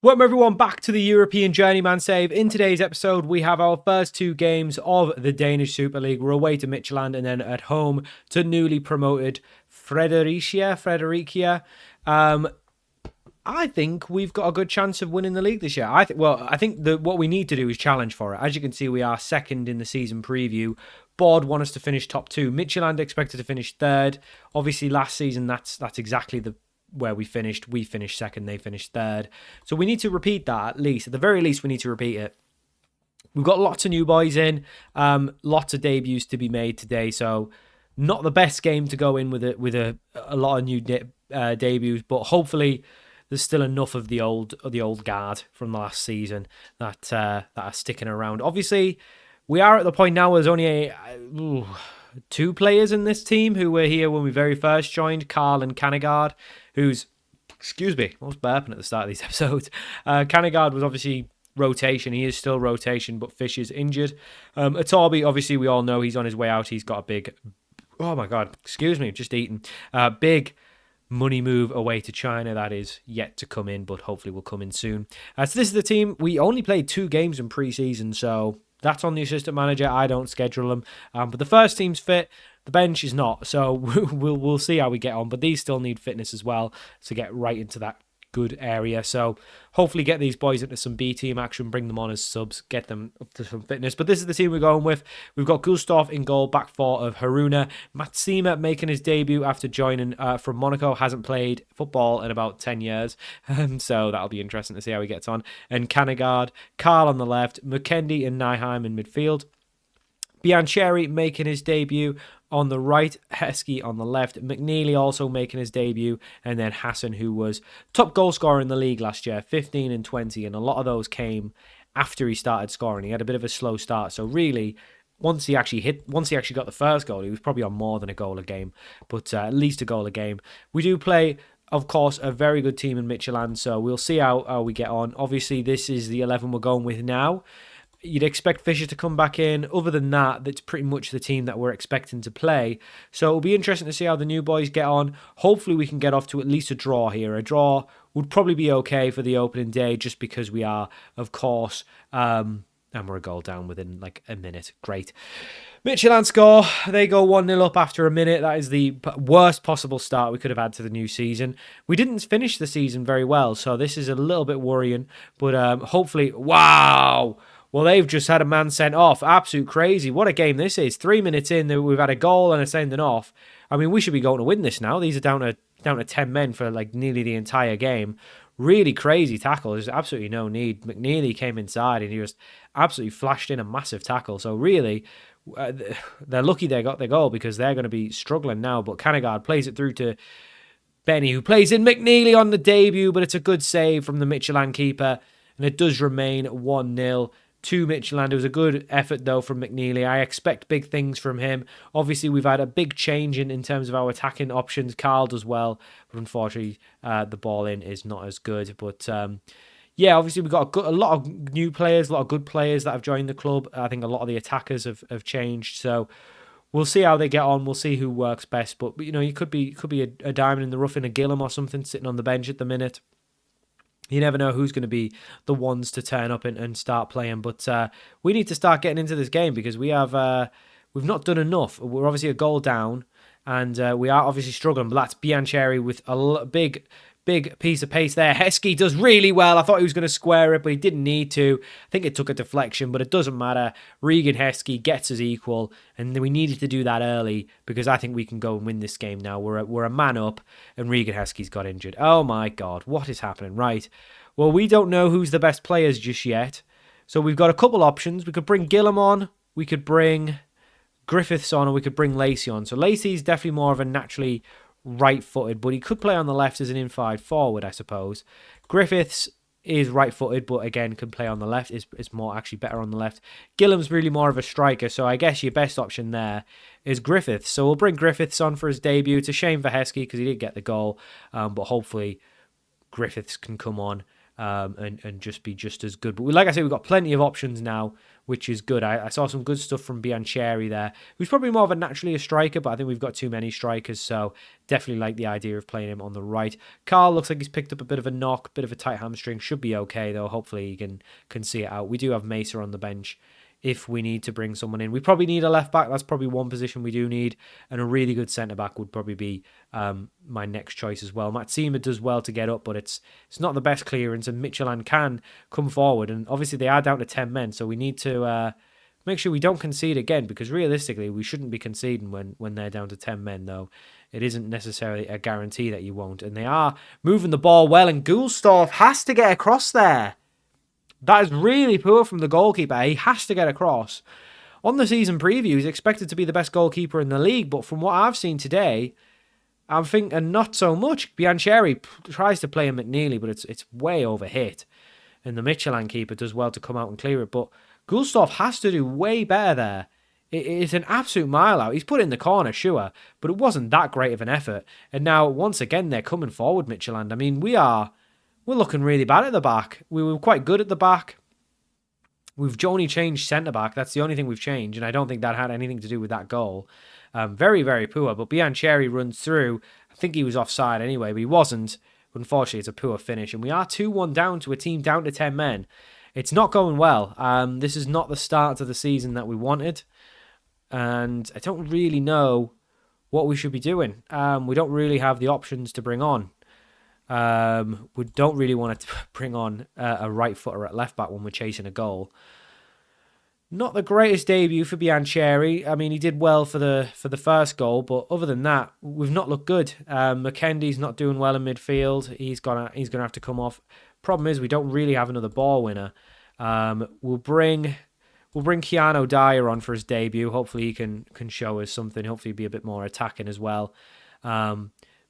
Welcome everyone back to the European Journeyman save. In today's episode, we have our first two games of the Danish Super League. We're away to Midtjylland and then at home to newly promoted Fredericia. I think we've got a good chance of winning the league this year. I think that what we need to do is challenge for it. As you can see, we are second in the season preview. Board want us to finish top two. Midtjylland expected to finish third. Obviously, last season that's exactly where we finished. We finished second, they finished third. So we need to repeat that at least. At the very least, we need to repeat it. We've got lots of new boys in, lots of debuts to be made today. So not the best game to go in with a lot of new debuts, but hopefully there's still enough of the old guard from the last season that are sticking around. Obviously, we are at the point now where there's only two players in this team who were here when we very first joined, Carl and Kanegard, who's, excuse me, I was burping at the start of these episodes. Kanegard was obviously rotation. He is still rotation, but Fish is injured. Atorbi, obviously, we all know he's on his way out. He's got a big, oh my God, excuse me, just eaten. Big money move away to China that is yet to come in, but hopefully will come in soon. So this is the team. We only played 2 games in pre-season, so that's on the assistant manager. I don't schedule them. But the first team's fit. The bench is not. So we'll see how we get on. But these still need fitness as well to get right into that good area. So hopefully get these boys into some B team action, bring them on as subs, get them up to some fitness. But this is the team we're going with. We've got Gustav in goal, back four of Haruna. Matsima making his debut after joining from Monaco. Hasn't played football in about 10 years. So that'll be interesting to see how he gets on. And Kanegard, Carl on the left, McKendy and Nyheim in midfield. Biancheri making his debut on the right, Heskey on the left, McNeely also making his debut, and then Hassan, who was top goal scorer in the league last year, 15 and 20, and a lot of those came after he started scoring. He had a bit of a slow start, so really, once he actually got the first goal, he was probably on more than a goal a game, but at least a goal a game. We do play, of course, a very good team in Midtjylland, so we'll see how we get on. Obviously, this is the 11 we're going with now. You'd expect Fisher to come back in. Other than that, that's pretty much the team that we're expecting to play. So it'll be interesting to see how the new boys get on. Hopefully we can get off to at least a draw here. A draw would probably be okay for the opening day just because we are, of course, and we're a goal down within like a minute. Great. Midtjylland score. They go 1-0 up after a minute. That is the worst possible start we could have had to the new season. We didn't finish the season very well, so this is a little bit worrying. But hopefully, wow. Well, they've just had a man sent off. Absolute crazy. What a game this is. 3 minutes in, we've had a goal and a sending off. I mean, we should be going to win this now. These are down to 10 men for like nearly the entire game. Really crazy tackle. There's absolutely no need. McNeely came inside and he just absolutely flashed in a massive tackle. So really, they're lucky they got their goal because they're going to be struggling now. But Kanegard plays it through to Benny, who plays in McNeely on the debut, but it's a good save from the Midtjylland keeper. And it does remain 1-0. To Midtjylland. It was a good effort, though, from McNeely. I expect big things from him. Obviously, we've had a big change in terms of our attacking options. Carl does well, but unfortunately, the ball in is not as good. But, yeah, obviously, we've got a lot of new players, a lot of good players that have joined the club. I think a lot of the attackers have changed. So we'll see how they get on. We'll see who works best. But you know, you could be a diamond in the rough in a Gillum or something sitting on the bench at the minute. You never know who's going to be the ones to turn up and start playing. But we need to start getting into this game because we've not done enough. We're obviously a goal down, and we are obviously struggling. But that's Biancheri with a big piece of pace there. Heskey does really well. I thought he was going to square it, but he didn't need to. I think it took a deflection, but it doesn't matter. Regan Heskey gets us equal, and we needed to do that early because I think we can go and win this game now. We're a man up, and Regan Heskey's got injured. Oh my God, what is happening? Right. Well, we don't know who's the best players just yet. So we've got a couple options. We could bring Gillum on, we could bring Griffiths on, or we could bring Lacey on. So Lacey's definitely more of a naturally right-footed, but he could play on the left as an inside forward, I suppose. Griffiths is right-footed, but again, can play on the left. Is more actually better on the left. Gillum's really more of a striker, so I guess your best option there is Griffiths. So we'll bring Griffiths on for his debut. It's a shame for Heskey because he did get the goal, but hopefully Griffiths can come on and just be just as good. But like I say, we've got plenty of options now, which is good. I saw some good stuff from Biancheri there, who's probably more of naturally a striker, but I think we've got too many strikers, so definitely like the idea of playing him on the right. Carl looks like he's picked up a bit of a knock, bit of a tight hamstring. Should be okay, though. Hopefully he can see it out. We do have Mesa on the bench if we need to bring someone in. We probably need a left back. That's probably one position we do need. And a really good centre back would probably be my next choice as well. Matsima does well to get up, but it's not the best clearance. And Midtjylland can come forward. And obviously they are down to 10 men. So we need to make sure we don't concede again, because realistically we shouldn't be conceding when they're down to 10 men, though. It isn't necessarily a guarantee that you won't. And they are moving the ball well. And Gulstorff has to get across there. That is really poor from the goalkeeper. He has to get across. On the season preview, he's expected to be the best goalkeeper in the league, but from what I've seen today, I'm thinking not so much. Biancheri tries to play him McNeely, but it's way overhit. And the Midtjylland keeper does well to come out and clear it. But Gulstorff has to do way better there. It's an absolute mile out. He's put it in the corner, sure, but it wasn't that great of an effort. And now, once again, they're coming forward, Midtjylland. I mean, we're looking really bad at the back. We were quite good at the back. We've only changed centre-back. That's the only thing we've changed, and I don't think that had anything to do with that goal. Very, very poor, but Biancheri runs through. I think he was offside anyway, but he wasn't. Unfortunately, it's a poor finish, and we are 2-1 down to a team down to 10 men. It's not going well. This is not the start to the season that we wanted, and I don't really know what we should be doing. We don't really have the options to bring on. We don't really want to bring on a right footer at left back when we're chasing a goal. Not the greatest debut for Biancheri. I mean, he did well for the first goal, but other than that, we've not looked good. McKendy's not doing well in midfield. He's gonna have to come off. Problem is, we don't really have another ball winner. We'll bring Keanu Dyer on for his debut. Hopefully, he can show us something. Hopefully, be a bit more attacking as well.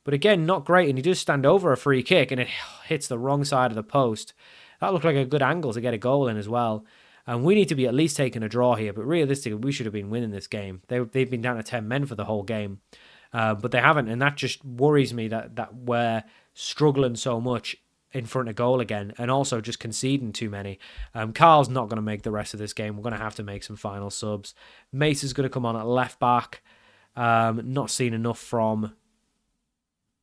But again, not great, and he does stand over a free kick, and it hits the wrong side of the post. That looked like a good angle to get a goal in as well. And we need to be at least taking a draw here, but realistically, we should have been winning this game. They've been down to 10 men for the whole game, but they haven't, and that just worries me that we're struggling so much in front of goal again, and also just conceding too many. Carl's not going to make the rest of this game. We're going to have to make some final subs. Mace is going to come on at left back. Not seen enough from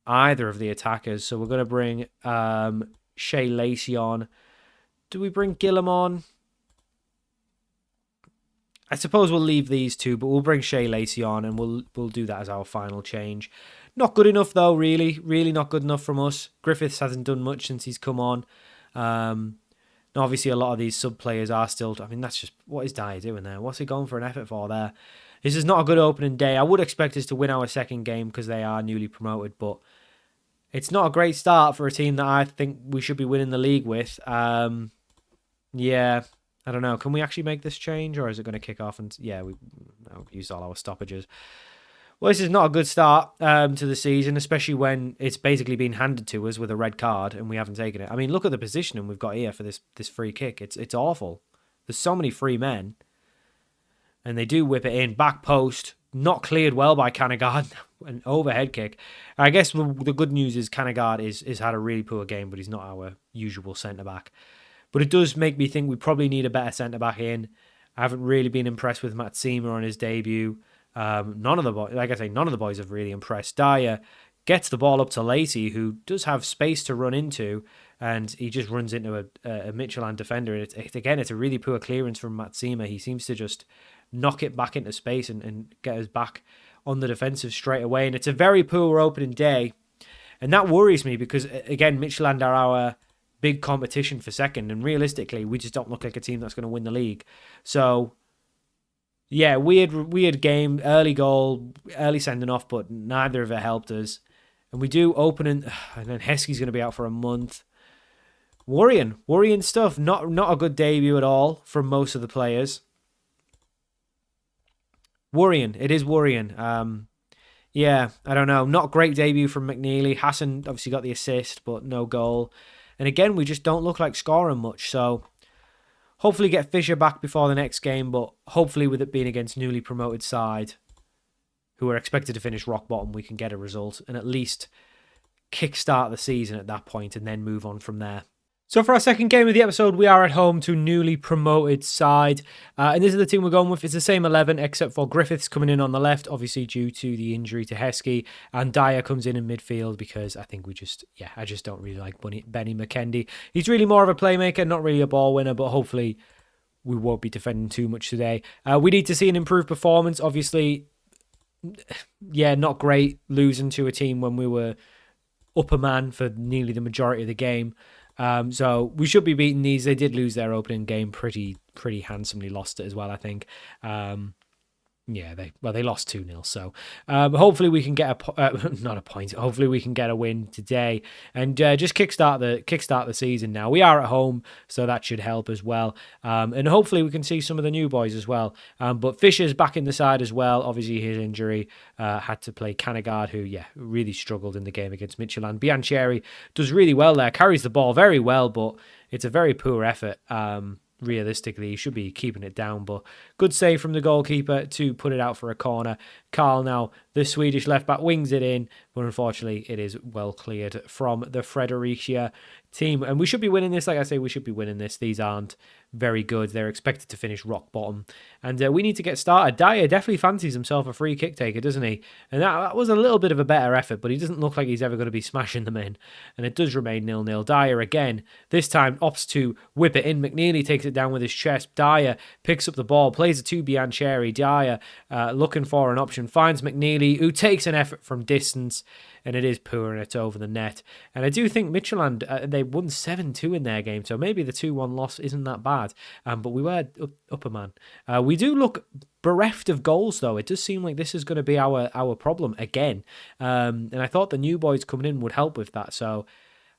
either of the attackers, so we're going to bring Shea Lacey on. Do we bring Gillam on? I suppose we'll leave these two, but we'll bring Shea Lacey on, and we'll do that as our final change. Not good enough, though, really not good enough from us. Griffiths hasn't done much since he's come on. Obviously, a lot of these sub-players are still... I mean, that's just... What is Dyer doing there? What's he going for an effort for there? This is not a good opening day. I would expect us to win our second game because they are newly promoted, but it's not a great start for a team that I think we should be winning the league with. Yeah, I don't know. Can we actually make this change, or is it going to kick off? And yeah, we used all our stoppages. Well, this is not a good start to the season, especially when it's basically been handed to us with a red card and we haven't taken it. I mean, look at the positioning we've got here for this free kick. It's awful. There's so many free men. And they do whip it in. Back post. Not cleared well by Kanagaard. An overhead kick. I guess the good news is Kanagaard is had a really poor game, but he's not our usual centre-back. But it does make me think we probably need a better centre-back in. I haven't really been impressed with Matsima on his debut. None of the boys have really impressed. Dyer gets the ball up to Lacey, who does have space to run into, and he just runs into a Midtjylland defender. And it's a really poor clearance from Matsima. He seems to just knock it back into space and get us back on the defensive straight away. And it's a very poor opening day, and that worries me because, again, Midtjylland are our big competition for second, and realistically, we just don't look like a team that's going to win the league. So, yeah, weird game, early goal, early sending off, but neither of it helped us. And we do open, and then Heskey's going to be out for a month. Worrying stuff. Not a good debut at all from most of the players. It is worrying. Yeah, I don't know. Not great debut from McNeely. Hassan obviously got the assist, but no goal. And again, we just don't look like scoring much. So hopefully get Fisher back before the next game, but hopefully with it being against newly promoted side, who are expected to finish rock bottom, we can get a result and at least kickstart the season at that point and then move on from there. So for our second game of the episode, we are at home to newly promoted side. And this is the team we're going with. It's the same 11, except for Griffiths coming in on the left, obviously due to the injury to Heskey. And Dyer comes in midfield because I think I just don't really like Benny McKendy. He's really more of a playmaker, not really a ball winner, but hopefully we won't be defending too much today. We need to see an improved performance. Obviously, not great losing to a team when we were up a man for nearly the majority of the game. So we should be beating these. They did lose their opening game pretty handsomely, lost it as well, I think. They lost 2-0. So hopefully we can get not a point. Hopefully we can get a win today and just kickstart the season. Now we are at home, so that should help as well. And hopefully we can see some of the new boys as well. But Fisher's back in the side as well. Obviously his injury had to play Canagard, who really struggled in the game against Midtjylland. Biancheri does really well there, carries the ball very well, but it's a very poor effort. Realistically, he should be keeping it down, but good save from the goalkeeper to put it out for a corner. Carl now, the Swedish left-back, wings it in, but unfortunately it is well cleared from the Fredericia team. And we should be winning this. Like I say, we should be winning this. These aren't very good. They're expected to finish rock bottom. And we need to get started. Dyer definitely fancies himself a free kick taker, doesn't he? And that was a little bit of a better effort, but he doesn't look like he's ever going to be smashing them in. And it does remain 0-0. Dyer again, this time opts to whip it in. McNeely takes it down with his chest. Dyer picks up the ball, plays it to Biancheri. Dyer looking for an option, finds McNeely, who takes an effort from distance, and it is poor and it's over the net. And I do think Midtjylland, they won 7-2 in their game, so maybe the 2-1 loss isn't that bad. But we were up a man. We do look bereft of goals, though. It does seem like this is going to be our problem again. And I thought the new boys coming in would help with that. So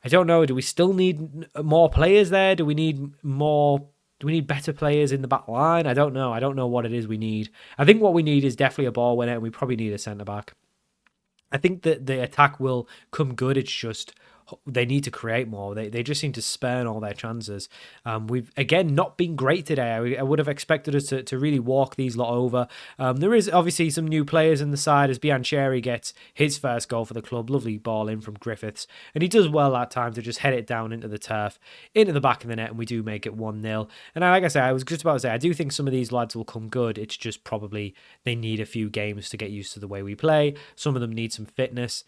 I don't know. Do we still need more players there? Do we need better players in the back line? I don't know. I don't know what it is we need. I think what we need is definitely a ball winner, and we probably need a centre-back. I think that the attack will come good. It's just they need to create more. They just seem to spurn all their chances. We've, again, not been great today. I would have expected us to really walk these lot over. There is obviously some new players in the side as Biancheri gets his first goal for the club. Lovely ball in from Griffiths. And he does well that time to just head it down into the turf, into the back of the net, and we do make it 1-0. And like I said, I was just about to say, I do think some of these lads will come good. It's just probably they need a few games to get used to the way we play. Some of them need some fitness.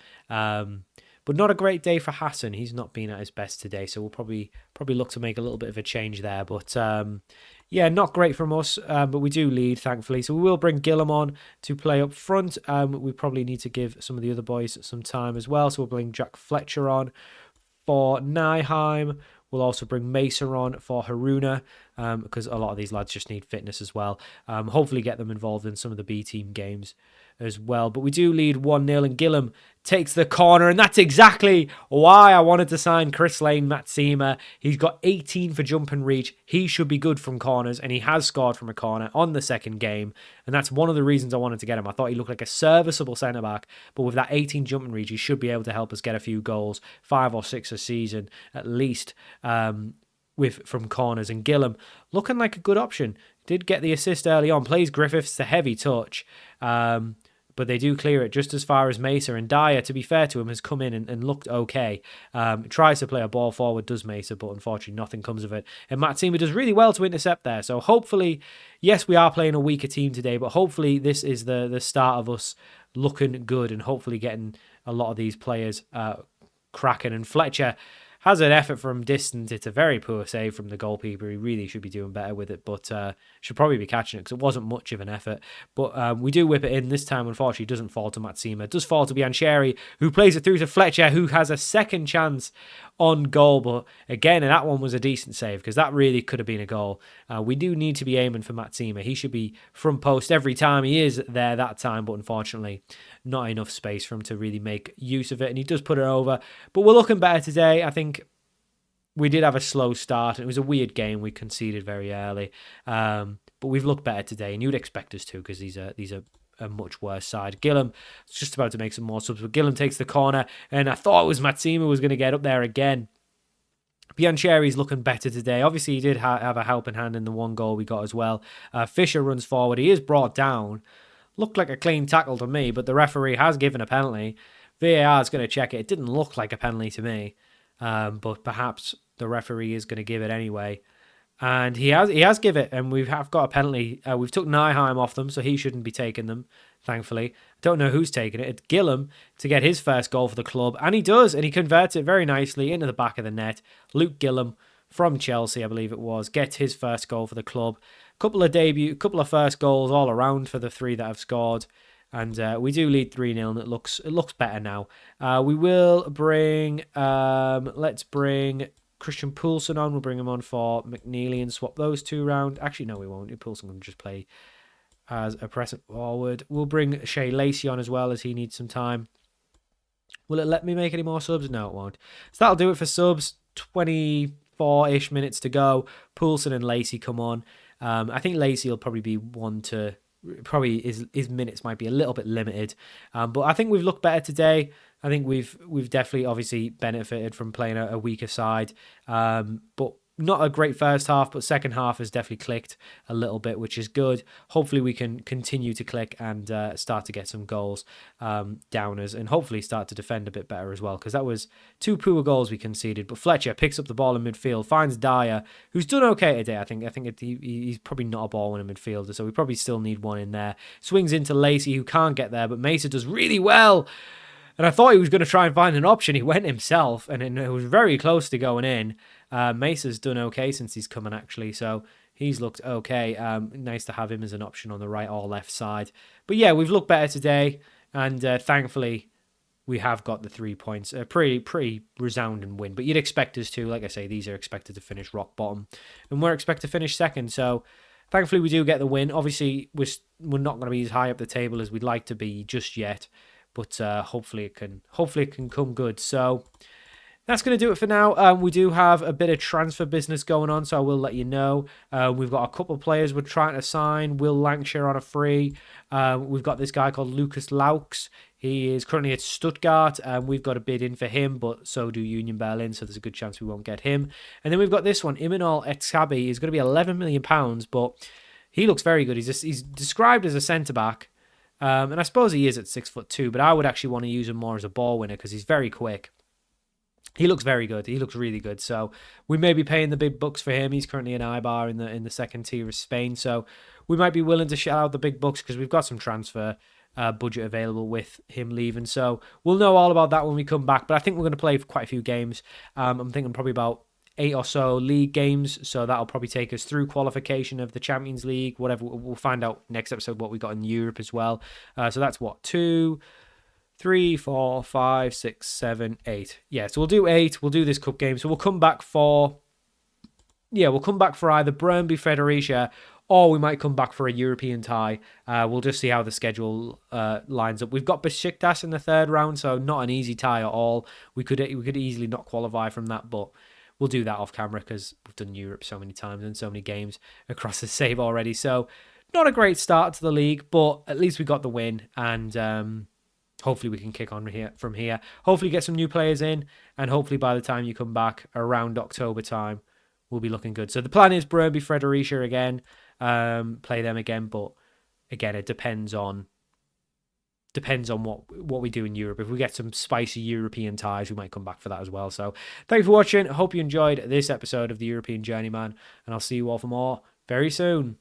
But not a great day for Hassan. He's not been at his best today, so we'll probably look to make a little bit of a change there. But not great from us, but we do lead, thankfully. So we will bring Gillum on to play up front. We probably need to give some of the other boys some time as well. So we'll bring Jack Fletcher on for Nyheim. We'll also bring Mesa on for Haruna, because a lot of these lads just need fitness as well. Hopefully get them involved in some of the B team games as well. But we do lead 1-0, and Gillum takes the corner, and that's exactly why I wanted to sign Chris Lane Matsima. He's got 18 for jump and reach. He should be good from corners, and he has scored from a corner on the second game, and that's one of the reasons I wanted to get him. I thought he looked like a serviceable centre-back, but with that 18 jump and reach, he should be able to help us get a few goals, 5 or 6 a season at least, from corners. And Gillum looking like a good option. Did get the assist early on, plays Griffiths, a heavy touch, but they do clear it just as far as Mesa. And Dyer, to be fair to him, has come in and looked okay. Tries to play a ball forward, does Mesa, but unfortunately nothing comes of it. And Matsima does really well to intercept there. So hopefully, yes, we are playing a weaker team today, but hopefully this is the start of us looking good and hopefully getting a lot of these players cracking. And Fletcher has an effort from distance. It's a very poor save from the goalkeeper. He really should be doing better with it, but should probably be catching it because it wasn't much of an effort. But we do whip it in. This time, unfortunately, doesn't fall to Matsima. It does fall to Biancheri, who plays it through to Fletcher, who has a second chance on goal. But again, and that one was a decent save because that really could have been a goal. We do need to be aiming for Matsima. He should be front post every time. He is there that time, but unfortunately, not enough space for him to really make use of it. And he does put it over. But we're looking better today. I think we did have a slow start. It was a weird game. We conceded very early. But we've looked better today, and you'd expect us to because these are a much worse side. Gillum is just about to make some more subs, but Gillum takes the corner, and I thought it was Matsima was going to get up there again. Biancheri's looking better today. Obviously, he did have a helping hand in the one goal we got as well. Fisher runs forward. He is brought down. Looked like a clean tackle to me, but the referee has given a penalty. VAR is going to check it. It didn't look like a penalty to me, but perhaps the referee is going to give it anyway. And he has give it, and we have got a penalty. We've took Nyheim off them, so he shouldn't be taking them, thankfully. I don't know who's taking it. It's Gillum to get his first goal for the club, and he does, and he converts it very nicely into the back of the net. Luke Gillum from Chelsea, I believe it was, gets his first goal for the club. Couple of first goals all around for the three that have scored. And we do lead 3-0, and it looks better now. We will bring, let's bring Christian Poulsen on. We'll bring him on for McNeely and swap those two around. Actually, no, we won't. Poulsen can just play as a press forward. We'll bring Shea Lacey on as well, as he needs some time. Will it let me make any more subs? No, it won't. So that'll do it for subs. 24-ish minutes to go. Poulsen and Lacey come on. I think Lacey will probably be one to... Probably his minutes might be a little bit limited. But I think we've looked better today. I think we've definitely obviously benefited from playing a weaker side. But not a great first half, but second half has definitely clicked a little bit, which is good. Hopefully we can continue to click and start to get some goals downers, and hopefully start to defend a bit better as well, because that was 2 poor goals we conceded. But Fletcher picks up the ball in midfield, finds Dyer, who's done okay today. I think he's probably not a ball-winning midfielder, so we probably still need one in there. Swings into Lacey, who can't get there, but Mesa does really well. And I thought he was going to try and find an option. He went himself, and it was very close to going in. Mesa's done okay since he's coming, actually, so he's looked okay. Nice to have him as an option on the right or left side. But yeah, we've looked better today, and thankfully we have got the 3 points. A pretty resounding win, but you'd expect us to. Like I say, these are expected to finish rock bottom, and we're expected to finish second, so thankfully we do get the win. Obviously, we're not going to be as high up the table as we'd like to be just yet, but hopefully it can come good. So that's going to do it for now. We do have a bit of transfer business going on, so I will let you know. We've got a couple of players we're trying to sign. Will Lancashire on a free. We've got this guy called Lucas Laux. He is currently at Stuttgart, and we've got a bid in for him, but so do Union Berlin, so there's a good chance we won't get him. And then we've got this one, Imanol Etsabi. He's going to be £11 million, but he looks very good. He's described as a centre-back. And I suppose he is at 6'2", but I would actually want to use him more as a ball winner because he's very quick. He looks very good. He looks really good. So we may be paying the big bucks for him. He's currently an Eibar in the second tier of Spain. So we might be willing to shell out the big bucks because we've got some transfer budget available with him leaving. So we'll know all about that when we come back. But I think we're going to play quite a few games. I'm thinking probably about 8 or so league games, so that'll probably take us through qualification of the Champions League, whatever. We'll find out next episode what we got in Europe as well. So that's what, 2, 3, 4, 5, 6, 7, 8. Yeah, so we'll do 8. We'll do this cup game. So we'll come back for either Brøndby Fredericia, or we might come back for a European tie. We'll just see how the schedule lines up. We've got Besiktas in the third round, so not an easy tie at all. We could easily not qualify from that, but we'll do that off camera because we've done Europe so many times and so many games across the save already. So not a great start to the league, but at least we got the win, and hopefully we can kick on from here. Hopefully get some new players in, and hopefully by the time you come back around October time, we'll be looking good. So the plan is Brøndby Fredericia again, play them again, but again it depends on what we do in Europe. If we get some spicy European ties, we might come back for that as well. So thank you for watching. I hope you enjoyed this episode of the European Journeyman, and I'll see you all for more very soon.